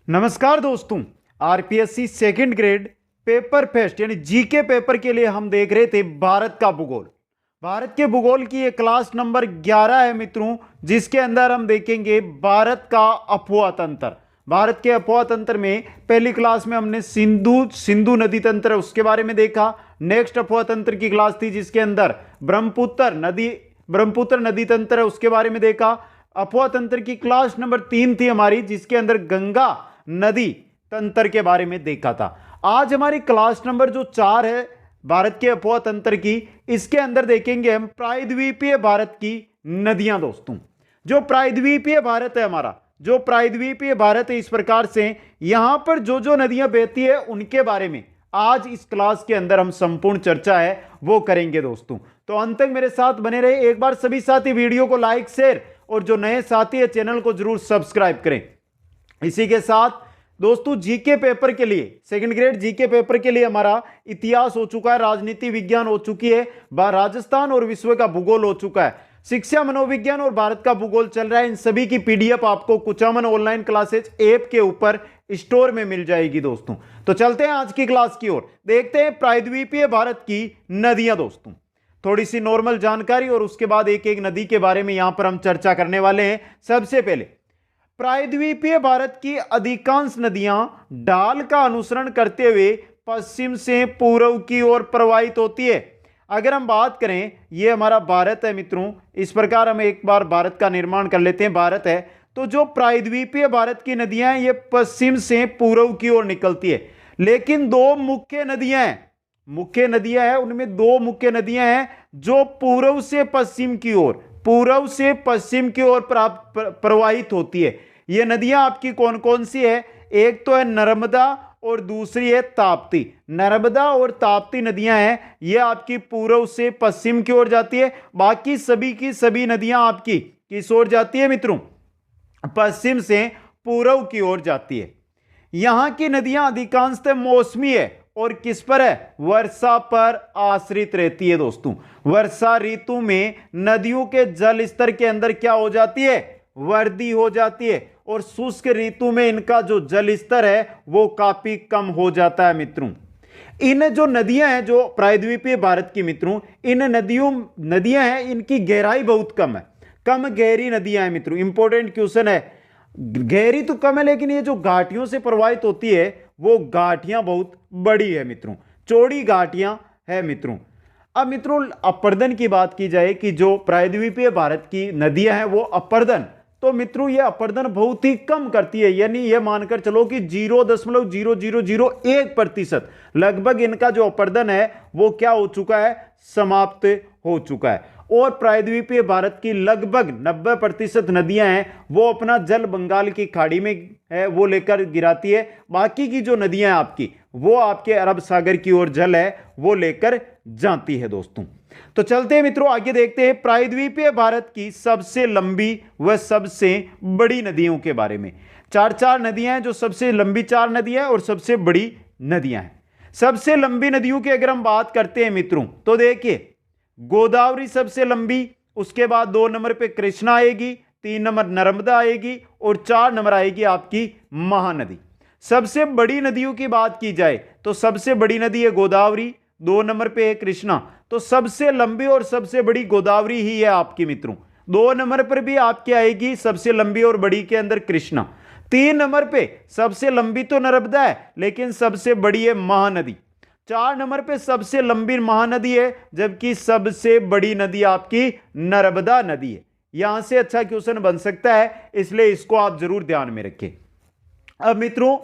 नमस्कार दोस्तों। RPSC second grade paper fest यानी जीके पेपर के लिए हम देख रहे थे भारत का भूगोल। भारत के भूगोल की ये क्लास नंबर 11 है मित्रों, जिसके अंदर हम देखेंगे भारत का अफवाह तंत्र। भारत के अफवाह तंत्र में पहली क्लास में हमने सिंधु नदी तंत्र उसके बारे में देखा। नेक्स्ट अफवाह तंत्र की क्लास थी जिसके अंदर ब्रह्मपुत्र नदी तंत्र उसके बारे में देखा। अफवाह तंत्र की क्लास नंबर 3 थी हमारी, जिसके अंदर गंगा नदी तंत्र के बारे में देखा था। आज हमारी क्लास नंबर जो 4 है भारत के अफवाह तंत्र की, इसके अंदर देखेंगे हम प्रायद्वीपीय भारत की नदियां। दोस्तों, जो प्रायद्वीपीय भारत है हमारा, जो प्रायद्वीपीय भारत है, इस प्रकार से यहां पर जो नदियां बहती है उनके बारे में आज इस क्लास के अंदर हम संपूर्ण चर्चा है वो करेंगे। दोस्तों, तो अंत तक मेरे साथ बने रहे। एक बार सभी साथी वीडियो को लाइक शेयर और जो नए साथी है चैनल को जरूर सब्सक्राइब करें। इसी के साथ दोस्तों, जीके पेपर के लिए, सेकंड ग्रेड जीके पेपर के लिए हमारा इतिहास हो चुका है, राजनीति विज्ञान हो चुकी है, राजस्थान और विश्व का भूगोल हो चुका है, शिक्षा मनोविज्ञान और भारत का भूगोल चल रहा है। इन सभी की पीडीएफ आपको कुचामन ऑनलाइन क्लासेज ऐप के ऊपर स्टोर में मिल जाएगी। दोस्तों, तो चलते हैं आज की क्लास की ओर, देखते हैं प्रायद्वीपीय भारत की नदियां। दोस्तों, थोड़ी सी नॉर्मल जानकारी और उसके बाद एक एक नदी के बारे में यहां पर हम चर्चा करने वाले हैं। सबसे पहले, प्रायद्वीपीय भारत की अधिकांश नदियां ढाल का अनुसरण करते हुए पश्चिम से पूर्व की ओर प्रवाहित होती है। अगर हम बात करें, ये हमारा भारत है मित्रों, इस प्रकार हम एक बार भारत का निर्माण कर लेते हैं। भारत है तो जो प्रायद्वीपीय भारत की नदियां हैं ये पश्चिम से पूर्व की ओर निकलती है, लेकिन दो मुख्य नदियां हैं, उनमें दो मुख्य नदियां हैं जो पूर्व से पश्चिम की ओर प्रवाहित होती है। ये नदियां आपकी कौन कौन सी है? एक तो है नर्मदा और दूसरी है ताप्ती। नर्मदा और ताप्ती नदियां हैं, ये आपकी पूर्व से पश्चिम की ओर जाती है। बाकी सभी की सभी नदियां आपकी किस ओर जाती है मित्रों? पश्चिम से पूर्व की ओर जाती है। यहां की नदियां अधिकांशतः मौसमी है और किस पर है? वर्षा पर आश्रित रहती है। दोस्तों, वर्षा ऋतु में नदियों के जल स्तर के अंदर क्या हो जाती है? वृद्धि हो जाती है, और शुष्क ऋतु में इनका जो जल स्तर है वो काफी कम हो जाता है। मित्रों, इन जो नदियां हैं जो प्रायद्वीपीय भारत की मित्रों, इन नदियां हैं, इनकी गहराई बहुत कम है, कम गहरी नदियां हैं मित्रों। इंपॉर्टेंट क्वेश्चन है, गहरी तो कम है लेकिन ये जो घाटियों से प्रवाहित होती है वो घाटियां बहुत बड़ी है मित्रों, चौड़ी घाटियां है मित्रों। अब मित्रों, अपर्दन की बात की जाए कि जो प्रायद्वीपीय भारत की नदियां हैं वो अपर्दन, तो मित्रों ये अपर्दन बहुत ही कम करती है, यानी ये मानकर चलो कि 0.0001% लगभग इनका जो अपर्दन है वो क्या हो चुका है? समाप्त हो चुका है। और प्रायद्वीपीय भारत की लगभग 90% नदियां हैं वो अपना जल बंगाल की खाड़ी में है वो लेकर गिराती है। बाकी की जो नदियां हैं आपकी, वो आपके अरब सागर की ओर जल है वो लेकर जाती है। दोस्तों, तो चलते हैं मित्रों, आगे देखते हैं प्रायद्वीपीय भारत की सबसे लंबी व सबसे बड़ी नदियों के बारे में। चार नदियां हैं, जो सबसे लंबी 4 नदियां हैं और सबसे बड़ी नदियां हैं। सबसे लंबी नदियों की अगर हम बात करते हैं मित्रों, तो देखिए गोदावरी सबसे लंबी, उसके बाद 2 नंबर पे कृष्णा आएगी, 3 नंबर नर्मदा आएगी और 4 नंबर आएगी आपकी महानदी। सबसे बड़ी नदियों की बात की जाए तो सबसे बड़ी नदी है गोदावरी, 2 नंबर पे है कृष्णा, तो सबसे लंबी और सबसे बड़ी गोदावरी ही है आपकी मित्रों। 2 नंबर पर भी आपकी आएगी सबसे लंबी और बड़ी के अंदर कृष्णा। 3 नंबर पे सबसे लंबी तो नर्मदा है लेकिन सबसे बड़ी है महानदी। 4 नंबर पे सबसे लंबी महानदी है, जबकि सबसे बड़ी नदी आपकी नर्मदा नदी है। यहां से अच्छा क्वेश्चन बन सकता है, इसलिए इसको आप जरूर ध्यान में रखें। अब मित्रों,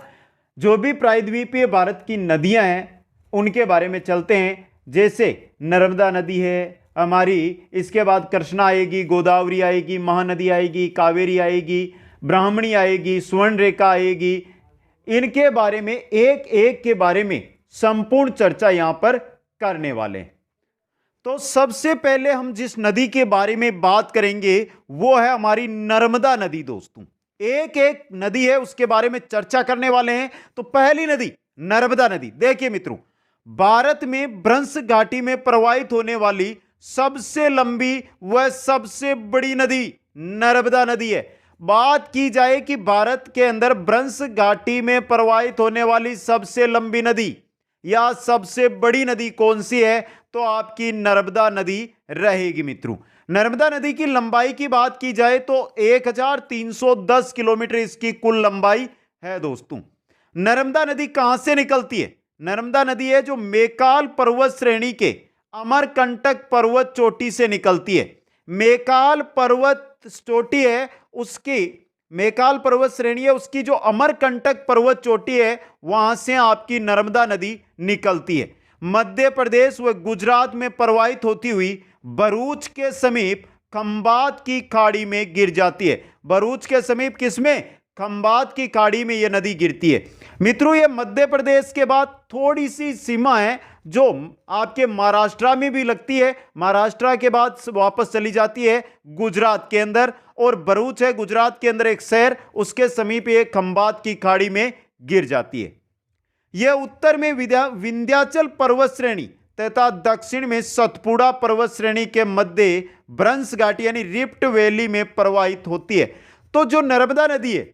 जो भी प्रायद्वीपीय भारत की नदियां हैं उनके बारे में चलते हैं। जैसे नर्मदा नदी है हमारी, इसके बाद कृष्णा आएगी, गोदावरी आएगी, महानदी आएगी, कावेरी आएगी, ब्राह्मणी आएगी, स्वर्ण रेखा आएगी। इनके बारे में एक एक के बारे में संपूर्ण चर्चा यहां पर करने वाले हैं। तो सबसे पहले हम जिस नदी के बारे में बात करेंगे वो है हमारी नर्मदा नदी। दोस्तों, एक एक नदी है उसके बारे में चर्चा करने वाले हैं। तो पहली नदी नर्मदा नदी। देखिए मित्रों, भारत में भ्रंश घाटी में प्रवाहित होने वाली सबसे लंबी व सबसे बड़ी नदी नर्मदा नदी है। बात की जाए कि भारत के अंदर ब्रंश घाटी में प्रवाहित होने वाली सबसे लंबी नदी या सबसे बड़ी नदी कौन सी है, तो आपकी नर्मदा नदी रहेगी मित्रों। नर्मदा नदी की लंबाई की बात की जाए तो 1310 किलोमीटर इसकी कुल लंबाई है दोस्तों। नर्मदा नदी कहां से निकलती है? नर्मदा नदी है जो मैकाल पर्वत श्रेणी के अमरकंटक पर्वत चोटी से निकलती है। मैकाल पर्वत चोटी है उसकी, मैकाल पर्वत श्रेणी है उसकी जो अमरकंटक पर्वत चोटी है वहां से आपकी नर्मदा नदी निकलती है। मध्य प्रदेश व गुजरात में प्रवाहित होती हुई भरूच के समीप खंबात की खाड़ी में गिर जाती है। भरूच के समीप किसमें? खंबात की खाड़ी में यह नदी गिरती है मित्रों। यह मध्य प्रदेश के बाद थोड़ी सी सीमा है जो आपके महाराष्ट्र में भी लगती है, महाराष्ट्र के बाद वापस चली जाती है गुजरात के अंदर, और भरूच है गुजरात के अंदर एक शहर, उसके समीप ये खंबात की खाड़ी में गिर जाती है। यह उत्तर में विंध्याचल पर्वत श्रेणी तथा दक्षिण में सतपुड़ा पर्वत श्रेणी के मध्य ब्रंश घाटी यानी रिफ्ट वैली में प्रवाहित होती है। तो जो नर्मदा नदी है,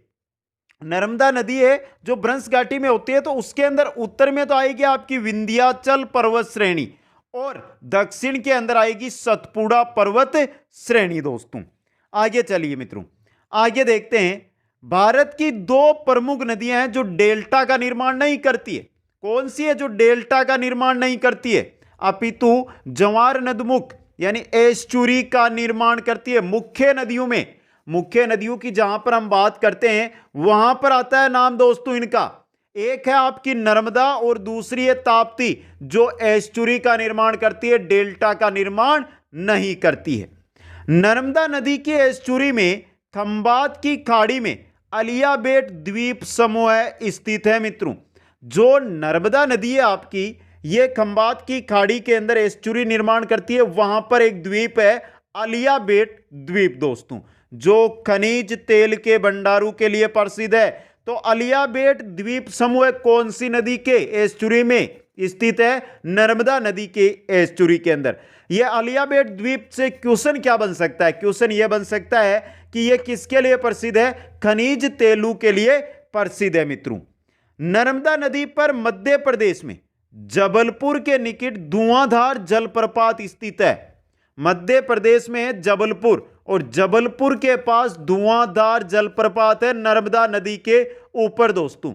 नर्मदा नदी है जो ब्रंश घाटी में होती है, तो उसके अंदर उत्तर में तो आएगी आपकी विंध्याचल पर्वत श्रेणी और दक्षिण के अंदर आएगी सतपुड़ा पर्वत श्रेणी दोस्तों। आगे चलिए मित्रों, आगे देखते हैं। भारत की दो प्रमुख नदियां हैं जो डेल्टा का निर्माण नहीं करती है। कौन सी है जो डेल्टा का निर्माण नहीं करती है? अपितु जवार नदमुख यानी एस्चुरी का निर्माण करती है। मुख्य नदियों में, मुख्य नदियों की जहां पर हम बात करते हैं वहां पर आता है नाम दोस्तों इनका, एक है आपकी नर्मदा और दूसरी है ताप्ती, जो एस्चुरी का निर्माण करती है, डेल्टा का निर्माण नहीं करती है। नर्मदा नदी की एस्चुरी में खंबात की खाड़ी में अलियाबेट द्वीप समूह स्थित है मित्रों। जो नर्मदा नदी है आपकी, ये खंबात की खाड़ी के अंदर एस्चुरी निर्माण करती है, वहां पर एक द्वीप है अलियाबेट द्वीप दोस्तों, जो खनिज तेल के भंडारों के लिए प्रसिद्ध है। तो अलियाबेट द्वीप समूह कौन सी नदी के एस्चुरी में स्थित है? नर्मदा नदी के एस्चुरी के अंदर। यह अलियाबेट द्वीप से क्वेश्चन क्या बन सकता है? क्वेश्चन यह बन सकता है कि यह किसके लिए प्रसिद्ध है? खनिज तेलों के लिए प्रसिद्ध है मित्रों। नर्मदा नदी पर मध्य प्रदेश में जबलपुर के निकट धुआंधार जलप्रपात स्थित है। मध्य प्रदेश में जबलपुर, और जबलपुर के पास धुआंधार जलप्रपात है नर्मदा नदी के ऊपर दोस्तों।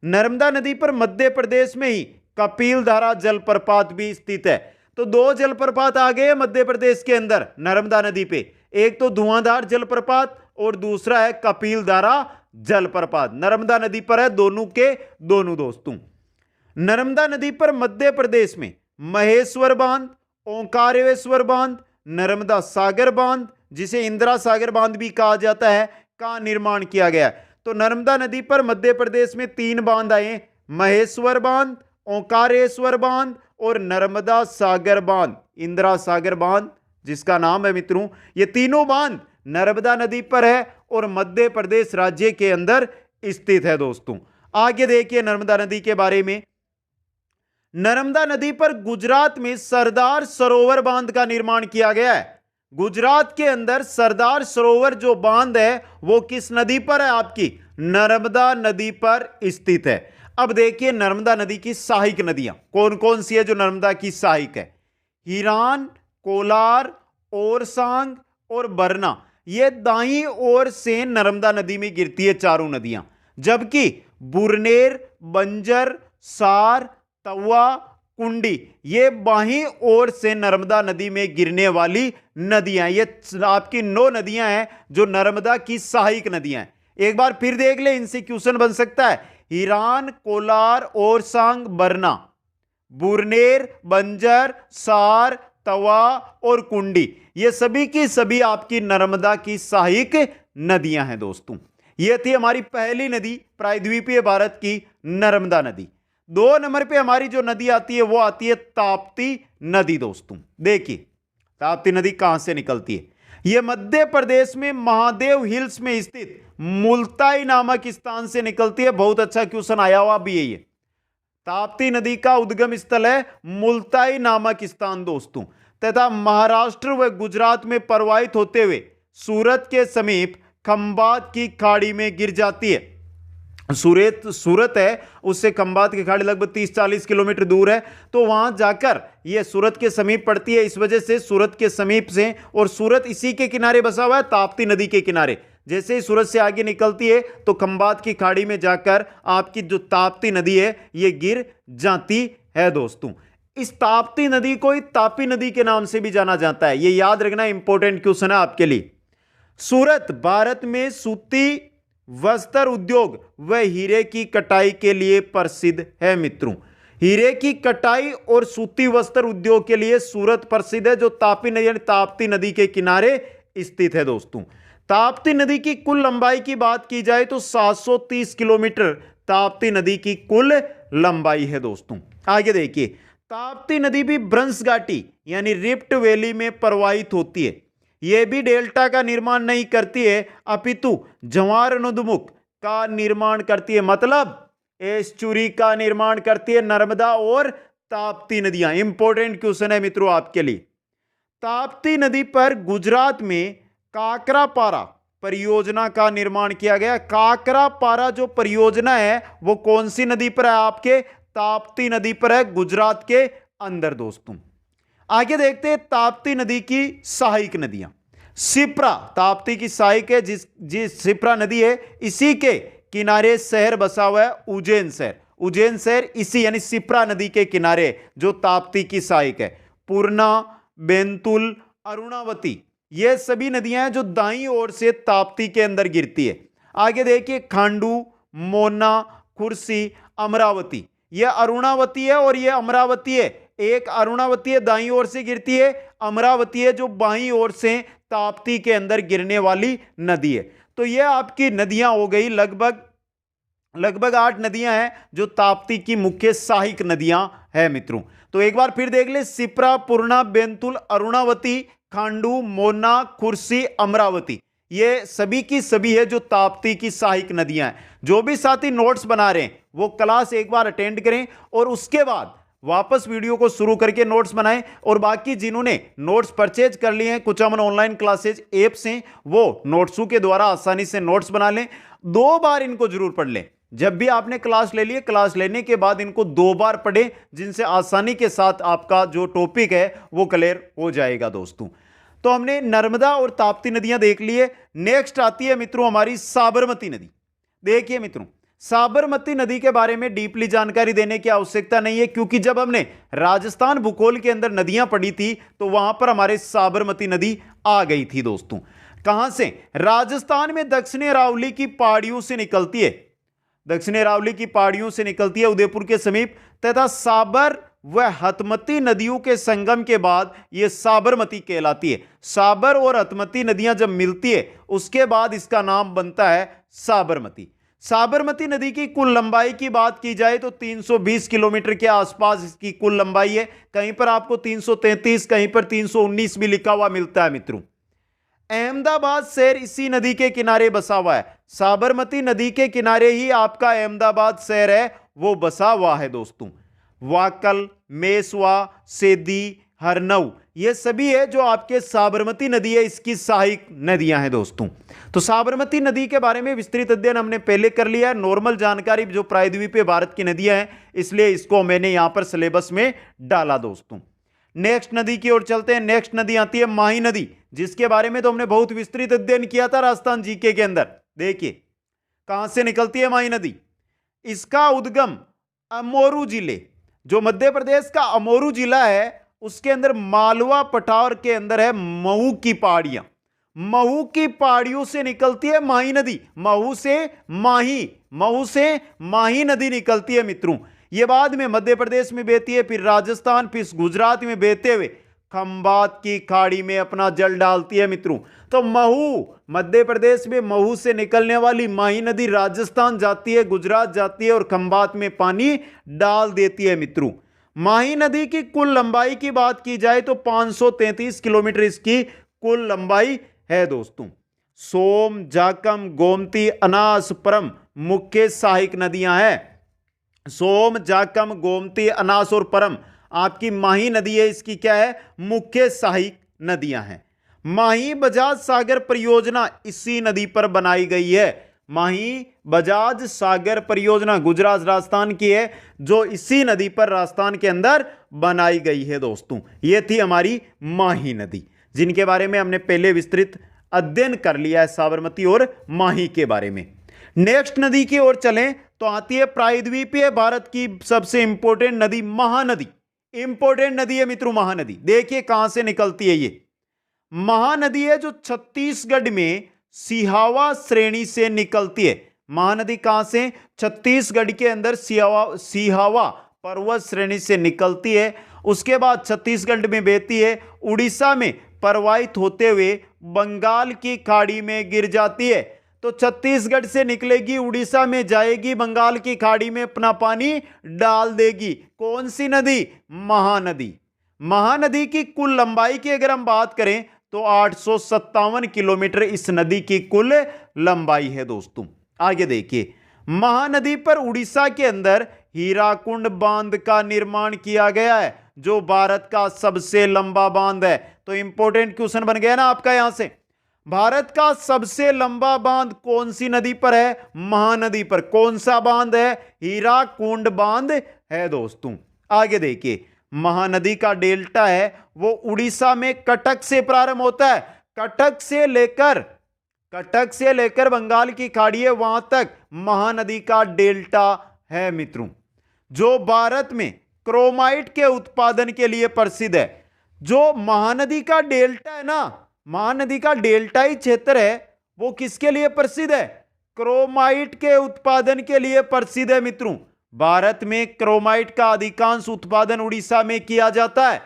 नर्मदा नदी पर मध्य प्रदेश में ही कपिलधारा जलप्रपात भी स्थित है। तो दो जलप्रपात आ गए मध्य प्रदेश के अंदर नर्मदा नदी पे, एक तो धुआंधार जलप्रपात और दूसरा है कपिलधारा जलप्रपात। नर्मदा नदी पर है दोनों के दोनों दोस्तों। नर्मदा नदी पर मध्य प्रदेश में महेश्वर बांध, ओंकारेश्वर बांध, नर्मदा सागर बांध, जिसे इंदिरा सागर बांध भी कहा जाता है, का निर्माण किया गया है। तो नर्मदा नदी पर मध्य प्रदेश में 3 बांध आए, महेश्वर बांध, ओंकारेश्वर बांध और नर्मदा सागर बांध, इंदिरा सागर बांध जिसका नाम है मित्रों। ये तीनों बांध नर्मदा नदी पर है और मध्य प्रदेश राज्य के अंदर स्थित है दोस्तों। आगे देखिए नर्मदा नदी के बारे में। नर्मदा नदी पर गुजरात में सरदार सरोवर बांध का निर्माण किया गया है। गुजरात के अंदर सरदार सरोवर जो बांध है वो किस नदी पर है? आपकी नर्मदा नदी पर स्थित है। अब देखिए नर्मदा नदी की सहायक नदियां कौन कौन सी है जो नर्मदा की सहायक है? हिरान, कोलार, ओरसांग और बरना, ये दाईं ओर से नर्मदा नदी में गिरती है चारों नदियां, जबकि बुरनेर, बंजर, सार, तवा, कुंडी ये बाईं ओर से नर्मदा नदी में गिरने वाली नदियां। ये आपकी 9 नदियां हैं जो नर्मदा की सहायक नदियां हैं। एक बार फिर देख ले, इनसे क्वेश्चन बन सकता है। हिरान, कोलार, ओरसांग, बरना, बुरनेर, बंजर, सार, तवा और कुंडी, ये सभी की सभी आपकी नर्मदा की सहायक नदियां हैं दोस्तों। ये थी हमारी पहली नदी प्रायद्वीपीय भारत की नर्मदा नदी। 2 नंबर पे हमारी जो नदी आती है वो आती है ताप्ती नदी दोस्तों। देखिए ताप्ती नदी कहां से निकलती है? यह मध्य प्रदेश में महादेव हिल्स में स्थित मुल्ताई नामक स्थान से निकलती है। बहुत अच्छा क्वेश्चन आया हुआ भी है ये। ताप्ती नदी का उद्गम स्थल है मुल्ताई नामक स्थान दोस्तों, तथा महाराष्ट्र व गुजरात में प्रवाहित होते हुए सूरत के समीप खंबात की खाड़ी में गिर जाती है। सूरत है, उससे खंबात की खाड़ी लगभग 30-40 किलोमीटर दूर है। तो वहां जाकर यह सूरत के समीप पड़ती है। इस वजह से सूरत के समीप से, और सूरत इसी के किनारे बसा हुआ है, ताप्ती नदी के किनारे। जैसे ही सूरत से आगे निकलती है तो खंबात की खाड़ी में जाकर आपकी जो ताप्ती नदी है यह गिर जाती है दोस्तों। इस ताप्ती नदी को तापी नदी के नाम से भी जाना जाता है। यह याद रखना इंपॉर्टेंट क्वेश्चन है आपके लिए। सूरत भारत में सूती वस्त्र उद्योग व हीरे की कटाई के लिए प्रसिद्ध है मित्रों। हीरे की कटाई और सूती वस्त्र उद्योग के लिए सूरत प्रसिद्ध है, जो तापी नदी यानी ताप्ती नदी के किनारे स्थित है दोस्तों। ताप्ती नदी की कुल लंबाई की बात की जाए तो 730 किलोमीटर ताप्ती नदी की कुल लंबाई है दोस्तों। आगे देखिए, ताप्ती नदी भी ब्रंश घाटी यानी रिफ्ट वैली में प्रवाहित होती है। यह भी डेल्टा का निर्माण नहीं करती है, अपितु ज्वारनोन्मुख का निर्माण करती है, मतलब एस्चुरी का निर्माण करती है। नर्मदा और ताप्ती नदियां, इंपॉर्टेंट क्वेश्चन है मित्रों आपके लिए। ताप्ती नदी पर गुजरात में काकरापारा परियोजना का निर्माण किया गया। काकरापारा जो परियोजना है वो कौन सी नदी पर है? आपके ताप्ती नदी पर है, गुजरात के अंदर दोस्तों। आगे देखते हैं ताप्ती नदी की सहायक नदियां। शिप्रा ताप्ती की सहायक है, जिस शिप्रा नदी है इसी के किनारे शहर बसा हुआ है उज्जैन शहर। उज्जैन शहर इसी यानी शिप्रा नदी के किनारे जो ताप्ती की सहायक है। पूर्णा, बेंतुल, अरुणावती ये सभी नदियां हैं जो दाईं ओर से ताप्ती के अंदर गिरती है। आगे देखिए, खांडू, मोना, खुर्सी, अमरावती। यह अरुणावती है और यह अमरावती है। एक अरुणावती है दाईं ओर से गिरती है, अमरावती है जो बाईं ओर से ताप्ती के अंदर गिरने वाली नदी है। तो यह आपकी नदियां हो गई, लगभग 8 नदियां हैं जो ताप्ती की मुख्य सहायक नदियां हैं मित्रों। तो एक बार फिर देख ले, शिप्रा, पूर्णा, बेंतुल, अरुणावती, खांडू, मोना, खुर्सी, अमरावती ये सभी की सभी है जो ताप्ती की सहायक नदियां हैं। जो भी साथी नोट्स बना रहे हैं वो क्लास एक बार अटेंड करें और उसके बाद वापस वीडियो को शुरू करके नोट्स बनाएं। और बाकी जिन्होंने नोट्स परचेज कर लिए हैं कुचामन ऑनलाइन क्लासेज ऐप से, वो नोट्सों के द्वारा आसानी से नोट्स बना लें। 2 बार इनको जरूर पढ़ लें। जब भी आपने क्लास ले ली, क्लास लेने के बाद इनको 2 बार पढ़ें, जिनसे आसानी के साथ आपका जो टॉपिक है वो क्लियर हो जाएगा दोस्तों। तो हमने नर्मदा और ताप्ती नदियां देख ली है। नेक्स्ट आती है मित्रों हमारी साबरमती नदी। देखिए मित्रों, साबरमती नदी के बारे में डीपली जानकारी देने की आवश्यकता नहीं है, क्योंकि जब हमने राजस्थान भूगोल के अंदर नदियां पढ़ी थी तो वहां पर हमारे साबरमती नदी आ गई थी दोस्तों। कहां से? राजस्थान में दक्षिणी अरावली की पहाड़ियों से निकलती है, दक्षिणी अरावली की पहाड़ियों से निकलती है उदयपुर के समीप, तथा साबर व हतमती नदियों के संगम के बाद यह साबरमती कहलाती है। साबर और हतमती नदियां जब मिलती है उसके बाद इसका नाम बनता है साबरमती। साबरमती नदी की कुल लंबाई की बात की जाए तो 320 किलोमीटर के आसपास इसकी कुल लंबाई है। कहीं पर आपको 333, कहीं पर 319 भी लिखा हुआ मिलता है मित्रों। अहमदाबाद शहर इसी नदी के किनारे बसा हुआ है। साबरमती नदी के किनारे ही आपका अहमदाबाद शहर है वो बसा हुआ है दोस्तों। वाकल, मेसवा, सेदी, हरनऊ ये सभी है जो आपके साबरमती नदी है, इसकी सहायक नदियां हैं दोस्तों। तो साबरमती नदी के बारे में विस्तृत अध्ययन हमने पहले कर लिया है। नॉर्मल जानकारी जो प्रायद्वीपीय भारत की नदियां हैं, इसलिए इसको मैंने यहां पर सिलेबस में डाला दोस्तों। नेक्स्ट नदी की ओर चलते हैं। नेक्स्ट नदी आती है माही नदी, जिसके बारे में तो हमने बहुत विस्तृत अध्ययन किया था राजस्थान जीके के अंदर। देखिए कहां से निकलती है माही नदी। इसका उद्गम अमोरू जिले, जो मध्य प्रदेश का अमोरू जिला है उसके अंदर मालवा पठार के अंदर है महू की पहाड़ियां। महू की पहाड़ियों से निकलती है माही नदी। महू से माही नदी निकलती है मित्रों। यह बाद में मध्य प्रदेश में बहती है, फिर राजस्थान, फिर गुजरात में बहते हुए खंबात की खाड़ी में अपना जल डालती है मित्रों। तो महू मध्य प्रदेश में, महू से निकलने वाली माही नदी राजस्थान जाती है, गुजरात जाती है और खंबात में पानी डाल देती है मित्रों। माही नदी की कुल लंबाई की बात की जाए तो 533 किलोमीटर इसकी कुल लंबाई है दोस्तों। सोम, जाकम, गोमती, अनास, परम मुख्य सहायक नदियां हैं। सोम, जाकम, गोमती, अनास और परम आपकी माही नदी है, इसकी क्या है? मुख्य सहायक नदियां हैं। माही बजाज सागर परियोजना इसी नदी पर बनाई गई है। माही बजाज सागर परियोजना गुजरात राजस्थान की है, जो इसी नदी पर राजस्थान के अंदर बनाई गई है दोस्तों। यह थी हमारी माही नदी, जिनके बारे में हमने पहले विस्तृत अध्ययन कर लिया है, साबरमती और माही के बारे में। नेक्स्ट नदी की ओर चलें तो आती है प्रायद्वीपीय भारत की सबसे इंपॉर्टेंट नदी महानदी। इंपॉर्टेंट नदी है मित्रों महानदी। देखिए कहां से निकलती है ये महानदी है, जो छत्तीसगढ़ में सिहावा श्रेणी से निकलती है। महानदी कहां से? छत्तीसगढ़ के अंदर सिहावा पर्वत श्रेणी से निकलती है। उसके बाद छत्तीसगढ़ में बहती है, उड़ीसा में प्रवाहित होते हुए बंगाल की खाड़ी में गिर जाती है। तो छत्तीसगढ़ से निकलेगी, उड़ीसा में जाएगी, बंगाल की खाड़ी में अपना पानी डाल देगी। कौन सी नदी? महानदी। महानदी की कुल लंबाई की अगर हम बात करें तो 857 किलोमीटर इस नदी की कुल लंबाई है दोस्तों। आगे देखिए, महानदी पर उड़ीसा के अंदर हीराकुंड बांध का निर्माण किया गया है, जो भारत का सबसे लंबा बांध है। तो इंपॉर्टेंट क्वेश्चन बन गया ना आपका यहां से, भारत का सबसे लंबा बांध कौन सी नदी पर है? महानदी पर। कौन सा बांध है? हीराकुंड बांध है दोस्तों। आगे देखिए, महानदी का डेल्टा है वो उड़ीसा में कटक से प्रारंभ होता है। कटक से लेकर बंगाल की खाड़ी है, वहां तक महानदी का डेल्टा है मित्रों, जो भारत में क्रोमाइट के उत्पादन के लिए प्रसिद्ध है। जो महानदी का डेल्टा है ना, महानदी का डेल्टाई क्षेत्र है, वो किसके लिए प्रसिद्ध है? क्रोमाइट के उत्पादन के लिए प्रसिद्ध है मित्रों। भारत में क्रोमाइट का अधिकांश उत्पादन उड़ीसा में किया जाता है।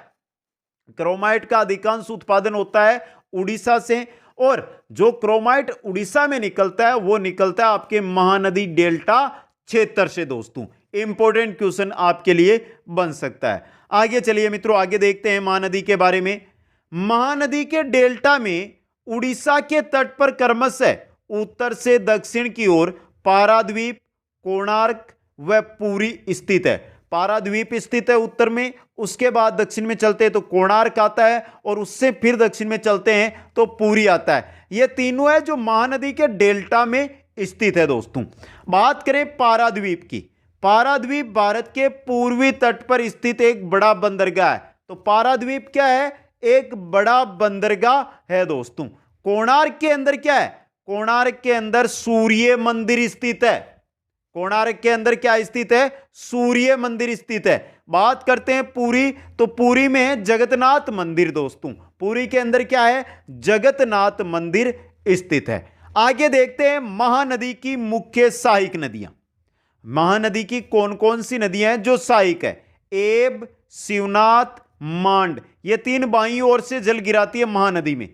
क्रोमाइट का अधिकांश उत्पादन होता है उड़ीसा से, और जो क्रोमाइट उड़ीसा में निकलता है वो निकलता है आपके महानदी डेल्टा क्षेत्र से दोस्तों। इंपॉर्टेंट क्वेश्चन आपके लिए बन सकता है। आगे चलिए मित्रों, आगे देखते हैं महानदी के बारे में। महानदी के डेल्टा में उड़ीसा के तट पर क्रमशः उत्तर से दक्षिण की ओर पाराद्वीप, कोणार्क व पुरी स्थित है। पाराद्वीप स्थित है उत्तर में, उसके बाद दक्षिण में चलते हैं तो कोणार्क आता है, और उससे फिर दक्षिण में चलते हैं तो पुरी आता है। ये तीनों है जो महानदी के डेल्टा में स्थित है दोस्तों। बात करें पाराद्वीप की, पाराद्वीप भारत के पूर्वी तट पर स्थित एक बड़ा बंदरगाह है। तो पाराद्वीप क्या है? एक बड़ा बंदरगाह है दोस्तों। कोणार्क के अंदर क्या है? कोणार्क के अंदर सूर्य मंदिर स्थित है। कोणार्क के अंदर क्या स्थित है? सूर्य मंदिर स्थित है। बात करते हैं पुरी, तो पुरी में है जगन्नाथ मंदिर दोस्तों। पुरी के अंदर क्या है? जगन्नाथ मंदिर स्थित है। आगे देखते हैं महानदी की मुख्य सहायक नदियां। महानदी की कौन कौन सी नदियां हैं जो सहायक है? एब, शिवनाथ, मांड, ये तीन बाईं ओर से जल गिराती है महानदी में।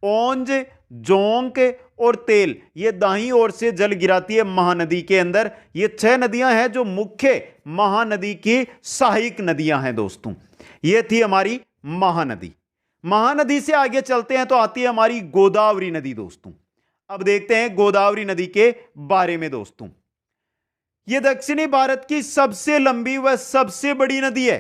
ओंज, जोंक और तेल, ये दाईं ओर से जल गिराती है महानदी के अंदर। ये 6 नदियां हैं जो मुख्य महानदी की सहायक नदियां हैं दोस्तों। ये थी हमारी महानदी। महानदी से आगे चलते हैं तो आती है हमारी गोदावरी नदी दोस्तों। अब देखते हैं गोदावरी नदी के बारे में दोस्तों। यह दक्षिणी भारत की सबसे लंबी व सबसे बड़ी नदी है।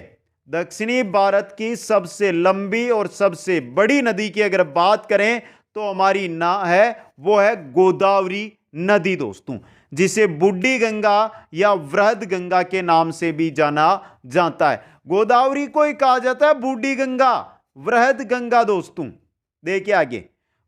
दक्षिणी भारत की सबसे लंबी और सबसे बड़ी नदी की अगर बात करें तो हमारी ना है वो है गोदावरी नदी दोस्तों, जिसे बूढ़ी गंगा या वृहद गंगा के नाम से भी जाना जाता है। गोदावरी को ही कहा जाता है बूढ़ी गंगा, वृहद गंगा दोस्तों। देखिए आगे,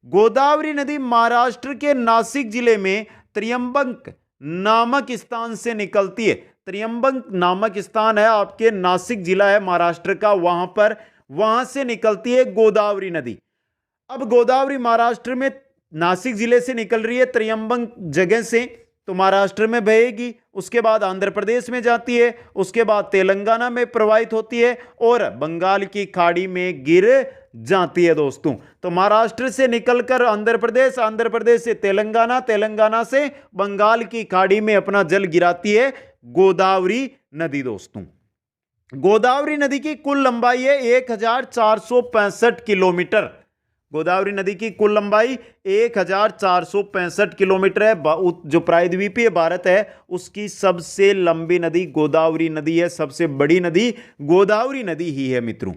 गोदावरी नदी महाराष्ट्र के नासिक जिले में त्र्यंबक नामक स्थान से निकलती है। त्र्यंबक नामक स्थान है आपके नासिक जिला है महाराष्ट्र का, वहां से निकलती है गोदावरी नदी। अब गोदावरी महाराष्ट्र में नासिक जिले से निकल रही है, त्र्यंबक जगह से, तो महाराष्ट्र में बहेगी, उसके बाद आंध्र प्रदेश में जाती है, उसके बाद तेलंगाना में प्रवाहित होती है और बंगाल की खाड़ी में गिर जाती है दोस्तों। तो महाराष्ट्र से निकलकर आंध्र प्रदेश, आंध्र प्रदेश से तेलंगाना, तेलंगाना से बंगाल की खाड़ी में अपना जल गिराती है गोदावरी नदी दोस्तों। गोदावरी नदी की कुल लंबाई है 1465 किलोमीटर। गोदावरी नदी की कुल लंबाई 1465 किलोमीटर है। जो प्रायद्वीपीय भारत है उसकी सबसे लंबी नदी गोदावरी नदी है, सबसे बड़ी नदी गोदावरी नदी ही है मित्रों।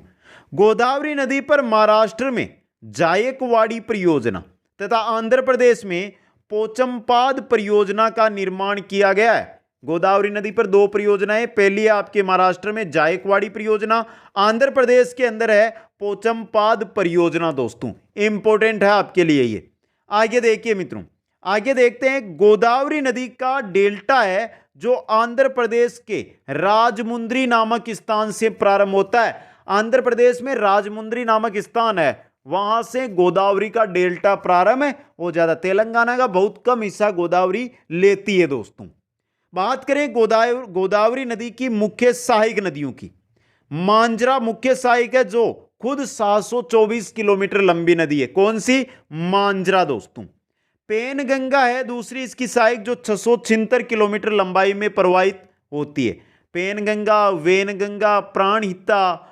गोदावरी नदी पर महाराष्ट्र में जायकवाड़ी परियोजना तथा आंध्र प्रदेश में पोचमपाद परियोजना का निर्माण किया गया है। गोदावरी नदी पर दो परियोजनाएं, पहली है आपके महाराष्ट्र में जायकवाड़ी परियोजना, आंध्र प्रदेश के अंदर है पोचमपाद परियोजना। दोस्तों इंपॉर्टेंट है आपके लिए ये। आगे देखिए मित्रों, आगे देखते हैं गोदावरी नदी का डेल्टा है जो आंध्र प्रदेश के राजमुंद्री नामक स्थान से प्रारंभ होता है। आंध्र प्रदेश में राजमुंद्री नामक स्थान है, वहां से गोदावरी का डेल्टा प्रारंभ हो जाता है। तेलंगाना का बहुत कम हिस्सा गोदावरी लेती है। दोस्तों बात करें गोदावरी नदी की मुख्य सहायक नदियों की, मांजरा मुख्य सहायक है जो खुद 724 किलोमीटर लंबी नदी है। कौन सी? मांजरा। दोस्तों पेनगंगा है दूसरी इसकी सहायक जो 676 किलोमीटर लंबाई में प्रवाहित होती है। पेनगंगा, वेनगंगा, प्राणहिता,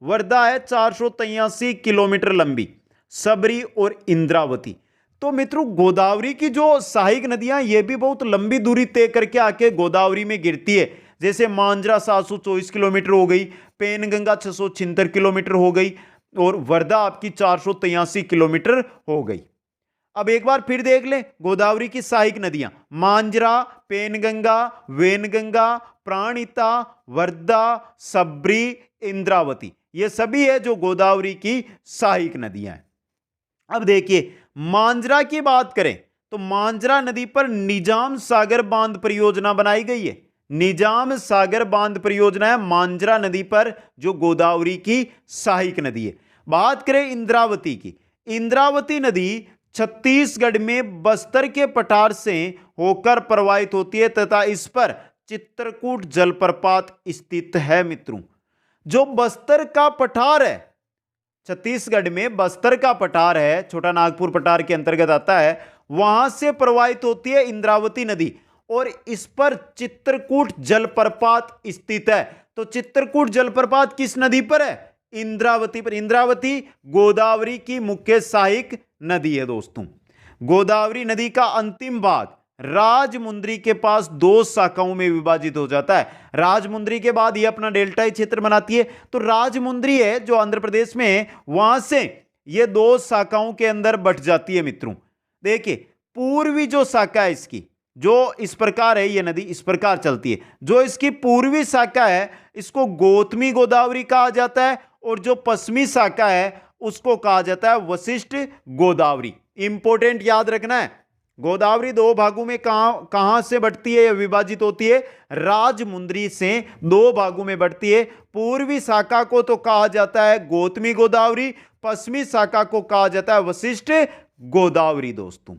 वर्धा है 483 किलोमीटर लंबी, सबरी और इंद्रावती। तो मित्रों गोदावरी की जो सहायक नदियां ये भी बहुत लंबी दूरी तय करके आके गोदावरी में गिरती है। जैसे मांजरा 724 किलोमीटर हो गई, पेनगंगा 676 किलोमीटर हो गई और वर्धा आपकी 483 किलोमीटर हो गई। अब एक बार फिर देख लें गोदावरी की सहायक नदियां, मांजरा, पेनगंगा, वेनगंगा, प्राणहिता, वर्धा, सबरी, इंद्रावती, ये सभी है जो गोदावरी की सहायक नदियां हैं। अब देखिए मांजरा की बात करें तो मांजरा नदी पर निजाम सागर बांध परियोजना बनाई गई है। निजाम सागर बांध परियोजना है मांजरा नदी पर जो गोदावरी की सहायक नदी है। बात करें इंद्रावती की, इंद्रावती नदी छत्तीसगढ़ में बस्तर के पठार से होकर प्रवाहित होती है तथा इस पर चित्रकूट जलप्रपात स्थित है। मित्रों जो बस्तर का पठार है, छत्तीसगढ़ में बस्तर का पठार है, छोटा नागपुर पठार के अंतर्गत आता है, वहां से प्रवाहित होती है इंद्रावती नदी और इस पर चित्रकूट जलप्रपात स्थित है। तो चित्रकूट जलप्रपात किस नदी पर है? इंद्रावती पर। इंद्रावती गोदावरी की मुख्य सहायक नदी है। दोस्तों गोदावरी नदी का अंतिम भाग राजमुंद्री के पास दो शाखाओं में विभाजित हो जाता है। राजमुंद्री के बाद यह अपना डेल्टाई क्षेत्र बनाती है। तो राजमुंद्री है जो आंध्र प्रदेश में है, वहां से यह दो शाखाओं के अंदर बट जाती है। मित्रों देखिए पूर्वी जो शाखा है इसकी, जो इस प्रकार है, यह नदी इस प्रकार चलती है। जो इसकी पूर्वी शाखा है इसको गौतमी गोदावरी कहा जाता है और जो पश्चिमी शाखा है उसको कहा जाता है वशिष्ठ गोदावरी। इंपॉर्टेंट याद रखना है, गोदावरी दो भागों में कहां से बढ़ती है या विभाजित होती है? राजमुंद्री से दो भागों में बढ़ती है। पूर्वी शाखा को तो कहा जाता है गौतमी गोदावरी, पश्चिमी शाखा को कहा जाता है वशिष्ठ गोदावरी। दोस्तों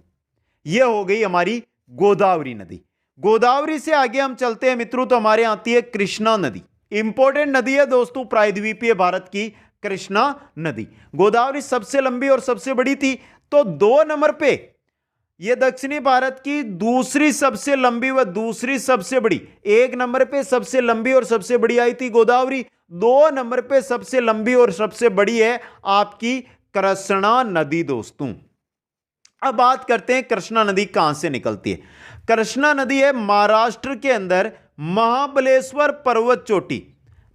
यह हो गई हमारी गोदावरी नदी। गोदावरी से आगे हम चलते हैं मित्रों तो हमारे आती है कृष्णा नदी। इंपॉर्टेंट नदी है दोस्तों प्रायद्वीपीय भारत की कृष्णा नदी। गोदावरी सबसे लंबी और सबसे बड़ी थी, तो 2 नंबर पे यह दक्षिणी भारत की दूसरी सबसे लंबी व दूसरी सबसे बड़ी। 1 नंबर पे सबसे लंबी और सबसे बड़ी आई थी गोदावरी, 2 नंबर पे सबसे लंबी और सबसे बड़ी है आपकी कृष्णा नदी। दोस्तों अब बात करते हैं कृष्णा नदी कहां से निकलती है। कृष्णा नदी है महाराष्ट्र के अंदर महाबलेश्वर पर्वत चोटी,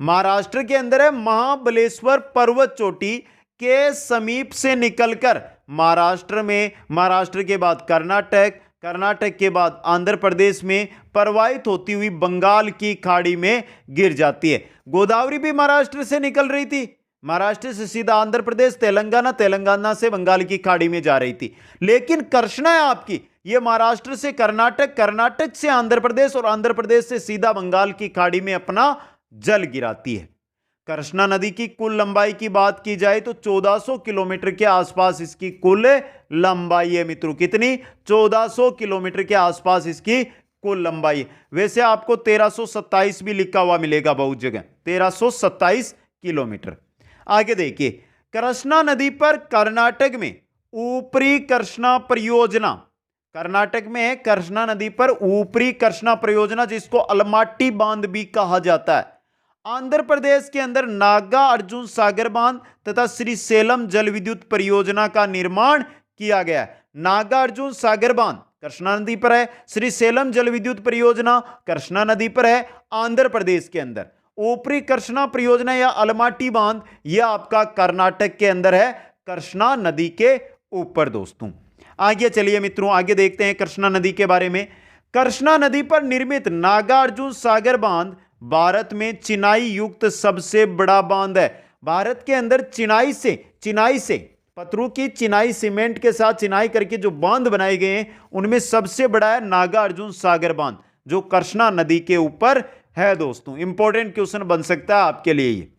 महाराष्ट्र के अंदर है महाबलेश्वर पर्वत चोटी के समीप से निकलकर महाराष्ट्र में, महाराष्ट्र के बाद कर्नाटक, कर्नाटक के बाद आंध्र प्रदेश में प्रवाहित होती हुई बंगाल की खाड़ी में गिर जाती है। गोदावरी भी महाराष्ट्र से निकल रही थी, महाराष्ट्र से सीधा आंध्र प्रदेश, तेलंगाना, तेलंगाना से बंगाल की खाड़ी में जा रही थी। लेकिन कृष्णा है आपकी ये महाराष्ट्र से कर्नाटक, कर्नाटक से आंध्र प्रदेश और आंध्र प्रदेश से सीधा बंगाल की खाड़ी में अपना जल गिराती है। कृष्णा नदी की कुल लंबाई की बात की जाए तो 1400 किलोमीटर के आसपास इसकी कुल लंबाई है। मित्रों कितनी? 1400 किलोमीटर के आसपास इसकी कुल लंबाई है। वैसे आपको 1327 भी लिखा हुआ मिलेगा बहुत जगह, 1327 किलोमीटर। आगे देखिए कृष्णा नदी पर कर्नाटक में ऊपरी कृष्णा परियोजना, कर्नाटक में है कृष्णा नदी पर ऊपरी कृष्णा परियोजना जिसको अलमाटी बांध भी कहा जाता है। आंध्र प्रदेश के अंदर नागा अर्जुन सागर बांध तथा श्रीशैलम जल विद्युत परियोजना का निर्माण किया गया है। नागा अर्जुन सागर बांध कृष्णा नदी पर है, श्रीशैलम जल विद्युत परियोजना कृष्णा नदी पर है आंध्र प्रदेश के अंदर। ऊपरी कृष्णा परियोजना या अलमाटी बांध यह आपका कर्नाटक के अंदर है कृष्णा नदी के ऊपर दोस्तों। आगे चलिए मित्रों, आगे देखते हैं कृष्णा नदी के बारे में। कृष्णा नदी पर निर्मित नागार्जुन सागर बांध भारत में चिनाई युक्त सबसे बड़ा बांध है। भारत के अंदर चिनाई से पत्थरों की चिनाई, सीमेंट के साथ चिनाई करके जो बांध बनाए गए हैं उनमें सबसे बड़ा है नागार्जुन सागर बांध, जो कृष्णा नदी के ऊपर है दोस्तों। इंपॉर्टेंट क्वेश्चन बन सकता है आपके लिए ये।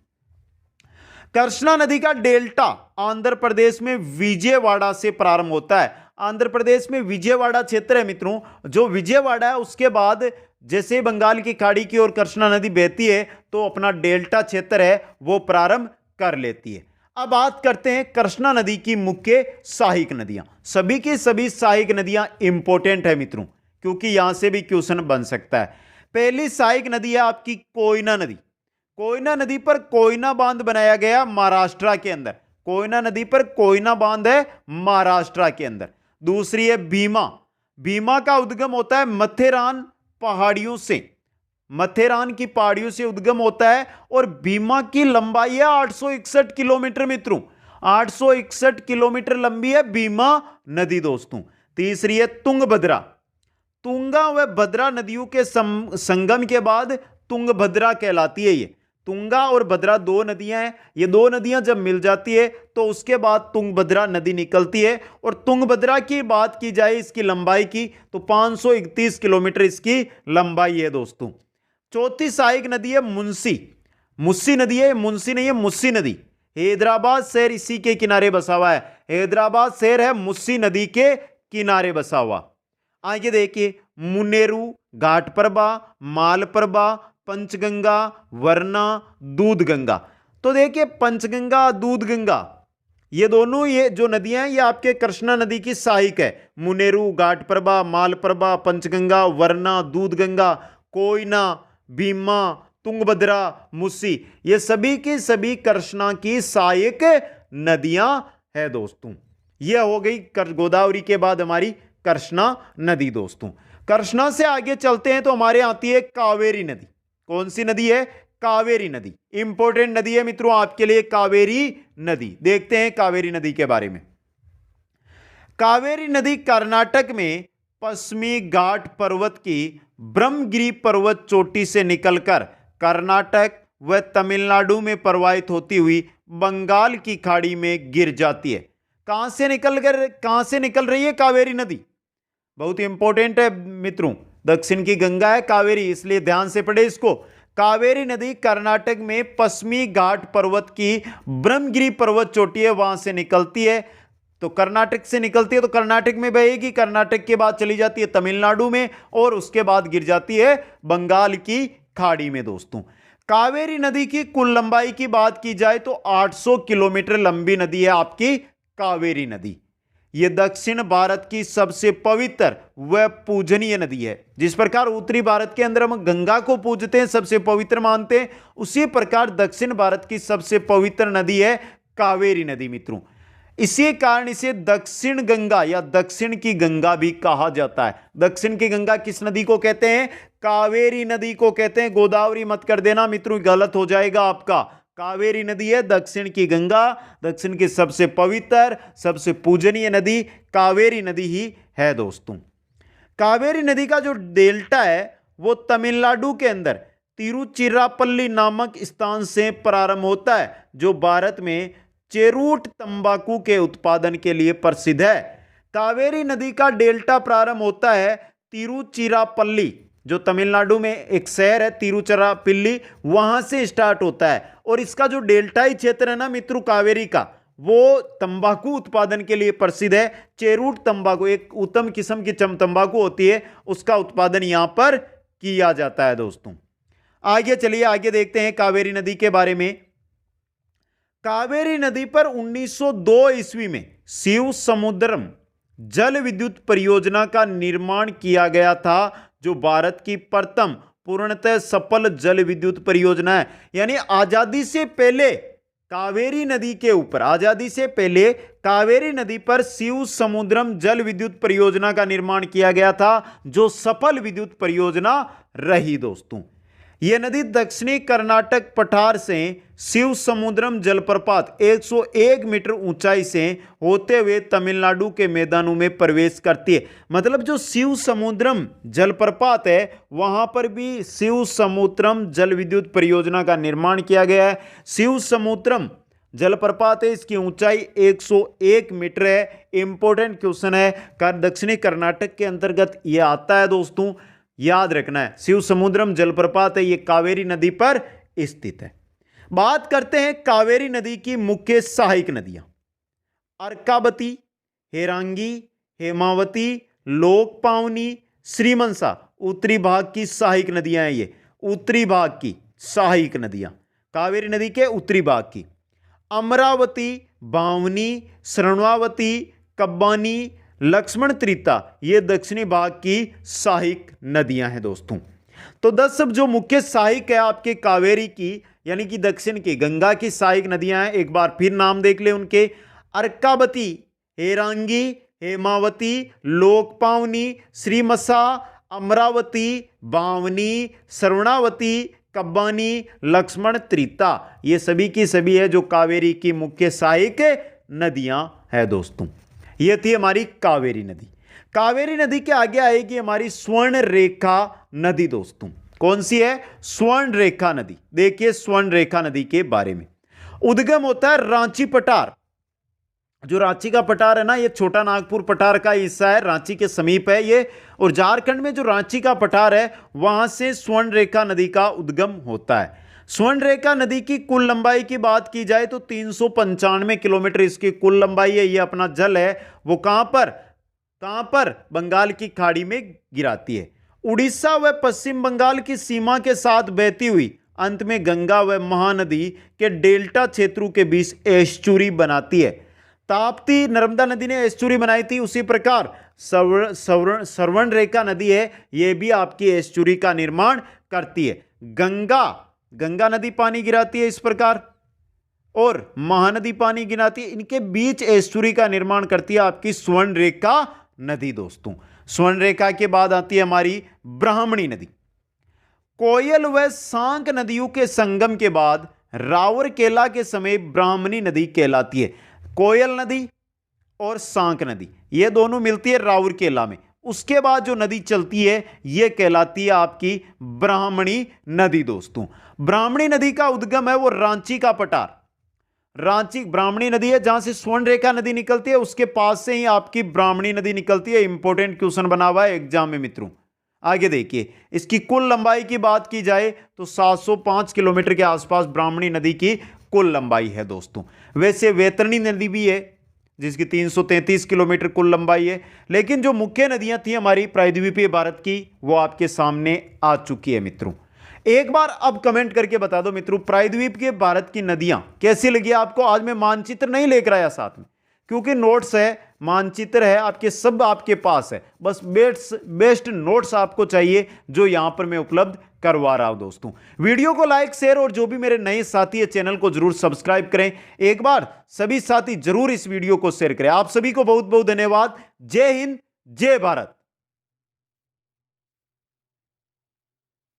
कृष्णा नदी का डेल्टा आंध्र प्रदेश में विजयवाड़ा से प्रारंभ होता है। आंध्र प्रदेश में विजयवाड़ा क्षेत्र है मित्रों, जो विजयवाड़ा है उसके बाद जैसे बंगाल की खाड़ी की ओर कृष्णा नदी बहती है तो अपना डेल्टा क्षेत्र है वो प्रारंभ कर लेती है। अब बात करते हैं कृष्णा नदी की मुख्य सहायक नदियां। सभी की सभी सहायक नदियां इंपॉर्टेंट है मित्रों, क्योंकि यहां से भी क्वेश्चन बन सकता है। पहली सहायक नदी है आपकी कोयना नदी। कोयना नदी पर कोयना बांध बनाया गया महाराष्ट्र के अंदर। कोयना नदी पर कोयना बांध है महाराष्ट्र के अंदर। दूसरी है भीमा। भीमा का उद्गम होता है माथेरान पहाड़ियों से, माथेरान की पहाड़ियों से उद्गम होता है और भीमा की लंबाई है 861 किलोमीटर मित्रों। 861 किलोमीटर लंबी है भीमा नदी दोस्तों। तीसरी है तुंगभद्रा। तुंगा व भद्रा नदियों के संगम के बाद तुंगभद्रा कहलाती है ये। तुंगा और भद्रा दो नदियां हैं, ये दो नदियां जब मिल जाती है तो उसके बाद तुंगभद्रा नदी निकलती है। और तुंगभद्रा की बात की जाए इसकी लंबाई की तो 531 किलोमीटर इसकी लंबाई है दोस्तों। चौथी सहायक नदी है मुंसी। मुस्सी नदी है, मुंसी नहीं है, मुस्सी नदी। हैदराबाद शहर इसी के किनारे बसा हुआ है। हैदराबाद शहर है मुस्सी नदी के किनारे बसा हुआ। आगे देखिए, मुनेरू, घाटप्रभा, मालप्रभा, पंचगंगा, वरना, दूधगंगा। तो देखिए पंचगंगा, दूधगंगा ये दोनों ये जो नदियां हैं ये आपके कृष्णा नदी की सहायक है। मुनेरू, घाटप्रभा, मालप्रभा, पंचगंगा, वरना, दूधगंगा, कोयना, भीमा, तुंगभद्रा, मुस्सी, ये सभी की सभी कृष्णा की सहायक नदियां है दोस्तों। यह हो गई गोदावरी के बाद हमारी कृष्णा नदी दोस्तों। कृष्णा से आगे चलते हैं तो हमारे आती है कावेरी नदी। कौन सी नदी है? कावेरी नदी। इंपॉर्टेंट नदी है मित्रों आपके लिए कावेरी नदी। देखते हैं कावेरी नदी के बारे में। कावेरी नदी कर्नाटक में पश्चिमी घाट पर्वत की ब्रह्मगिरी पर्वत चोटी से निकलकर कर्नाटक व तमिलनाडु में प्रवाहित होती हुई बंगाल की खाड़ी में गिर जाती है। कहां से निकल रही है कावेरी नदी? बहुत इंपॉर्टेंट है मित्रों, दक्षिण की गंगा है कावेरी, इसलिए ध्यान से पढ़े इसको। कावेरी नदी कर्नाटक में पश्चिमी घाट पर्वत की ब्रह्मगिरी पर्वत चोटी है वहां से निकलती है। तो कर्नाटक से निकलती है तो कर्नाटक में बहेगी, कर्नाटक के बाद चली जाती है तमिलनाडु में और उसके बाद गिर जाती है बंगाल की खाड़ी में दोस्तों। कावेरी नदी की कुल लंबाई की बात की जाए तो 800 किलोमीटर लंबी नदी है आपकी कावेरी नदी। यह दक्षिण भारत की सबसे पवित्र व पूजनीय नदी है। जिस प्रकार उत्तरी भारत के अंदर हम गंगा को पूजते हैं, सबसे पवित्र मानते हैं, उसी प्रकार दक्षिण भारत की सबसे पवित्र नदी है कावेरी नदी मित्रों। इसी कारण इसे दक्षिण गंगा या दक्षिण की गंगा भी कहा जाता है। दक्षिण की गंगा किस नदी को कहते हैं? कावेरी नदी को कहते हैं। गोदावरी मत कर देना मित्रों, गलत हो जाएगा आपका। कावेरी नदी है दक्षिण की गंगा, दक्षिण की सबसे पवित्र सबसे पूजनीय नदी कावेरी नदी ही है दोस्तों। कावेरी नदी का जो डेल्टा है वो तमिलनाडु के अंदर तिरुचिरापल्ली नामक स्थान से प्रारंभ होता है, जो भारत में चेरूट तंबाकू के उत्पादन के लिए प्रसिद्ध है। कावेरी नदी का डेल्टा प्रारंभ होता है तिरुचिरापल्ली, जो तमिलनाडु में एक शहर है तिरुचिरापल्ली, वहां से स्टार्ट होता है। और इसका जो डेल्टाई क्षेत्र है ना मित्रों कावेरी का, वो तंबाकू उत्पादन के लिए प्रसिद्ध है। चेरूट तंबाकू एक उत्तम किस्म की तंबाकू होती है, उसका उत्पादन यहां पर किया जाता है दोस्तों। आगे चलिए, आगे देखते हैं कावेरी नदी के बारे में। कावेरी नदी पर 1902 ईस्वी में शिव समुद्रम जल विद्युत परियोजना का निर्माण किया गया था, जो भारत की प्रथम पूर्णतः सफल जल विद्युत परियोजना है। यानी आजादी से पहले कावेरी नदी के ऊपर, आजादी से पहले कावेरी नदी पर शिव समुद्रम जल विद्युत परियोजना का निर्माण किया गया था, जो सफल विद्युत परियोजना रही दोस्तों। यह नदी दक्षिणी कर्नाटक पठार से शिव समुद्रम जलप्रपात 101 मीटर ऊंचाई से होते हुए तमिलनाडु के मैदानों में प्रवेश करती है। मतलब जो शिव समुद्रम जलप्रपात है वहां पर भी शिव समुद्रम जल विद्युत परियोजना का निर्माण किया गया है। शिव समुद्रम जलप्रपात है, इसकी ऊंचाई 101 मीटर है। इंपॉर्टेंट क्वेश्चन है, दक्षिणी कर्नाटक के अंतर्गत यह आता है दोस्तों, याद रखना है। शिव समुद्रम जलप्रपात है, यह कावेरी नदी पर स्थित है। बात करते हैं कावेरी नदी की मुख्य सहायक नदियां। अर्कावती, हेरांगी, हेमावती, लोकपावनी, श्रीमंसा उत्तरी भाग की सहायक नदियां हैं। ये उत्तरी भाग की सहायक नदियां कावेरी नदी के उत्तरी भाग की। अमरावती, बावनी, स्वर्णावती, कब्बानी, लक्ष्मण तीर्था ये दक्षिणी भाग की सहायक नदियां हैं दोस्तों। तो 10 जो मुख्य सहायक है आपके कावेरी की यानी कि दक्षिण की गंगा की सहायक नदियां हैं, एक बार फिर नाम देख ले उनके। अर्कावती, हेरांगी, हेमावती, लोकपावनी, श्रीमसा, अमरावती, बावनी, स्वर्णावती, कब्बानी, लक्ष्मण तीर्था ये सभी की सभी है जो कावेरी की मुख्य सहायक नदियां है दोस्तों। ये थी हमारी कावेरी नदी। कावेरी नदी के आगे आएगी हमारी स्वर्ण रेखा नदी दोस्तों। कौन सी है? स्वर्ण रेखा नदी। देखिए स्वर्ण रेखा नदी के बारे में। उद्गम होता है रांची पठार। जो रांची का पठार है ना, ये छोटा नागपुर पठार का हिस्सा है, रांची के समीप है ये। और झारखंड में जो रांची का पठार है वहां से स्वर्ण रेखा नदी का उद्गम होता है। स्वर्ण रेखा नदी की कुल लंबाई की बात की जाए तो 395 किलोमीटर इसकी कुल लंबाई है। ये अपना जल है वो कहां पर बंगाल की खाड़ी में गिराती है। उड़ीसा व पश्चिम बंगाल की सीमा के साथ बहती हुई अंत में गंगा व महानदी के डेल्टा क्षेत्रों के बीच एस्चुरी बनाती है। ताप्ती नर्मदा नदी ने एस्चुरी बनाई थी, उसी प्रकार स्वर्ण रेखा नदी है, यह भी आपकी एस्चुरी का निर्माण करती है। गंगा नदी पानी गिराती है इस प्रकार और महानदी पानी गिराती है, इनके बीच एस्चुरी का निर्माण करती है आपकी स्वर्ण रेखा नदी दोस्तों। स्वर्ण रेखा के बाद आती है हमारी ब्राह्मणी नदी। कोयल व सांक नदियों के संगम के बाद राउरकेला के समय ब्राह्मणी नदी कहलाती है। कोयल नदी और सांक नदी ये दोनों मिलती है राउरकेला में। उसके बाद जो नदी चलती है यह कहलाती है आपकी ब्राह्मणी नदी दोस्तों। ब्राह्मणी नदी का उद्गम है वो रांची का पठार। रांची ब्राह्मणी नदी है जहां से स्वर्ण रेखा नदी निकलती है, उसके पास से ही आपकी ब्राह्मणी नदी निकलती है। इंपॉर्टेंट क्वेश्चन बना हुआ है एग्जाम में मित्रों। आगे देखिए, इसकी कुल लंबाई की बात की जाए तो 705 किलोमीटर के आसपास ब्राह्मणी नदी की कुल लंबाई है दोस्तों। वैसे वैतरणी नदी भी है जिसकी 333 किलोमीटर कुल लंबाई है। लेकिन जो मुख्य नदियां थी हमारी प्रायद्वीपीय भारत की वो आपके सामने आ चुकी है मित्रों। एक बार अब कमेंट करके बता दो मित्रों, प्रायद्वीपीय भारत की नदियां कैसी लगी आपको। आज मैं मानचित्र नहीं लेकर आया साथ में क्योंकि नोट्स है, मानचित्र है आपके, सब आपके पास है। बस बेस्ट नोट्स आपको चाहिए जो यहां पर मैं उपलब्ध करवा रहा हूं दोस्तों। वीडियो को लाइक शेयर और जो भी मेरे नए साथी है चैनल को जरूर सब्सक्राइब करें। एक बार सभी साथी जरूर इस वीडियो को शेयर करें। आप सभी को बहुत बहुत धन्यवाद। जय हिंद, जय भारत।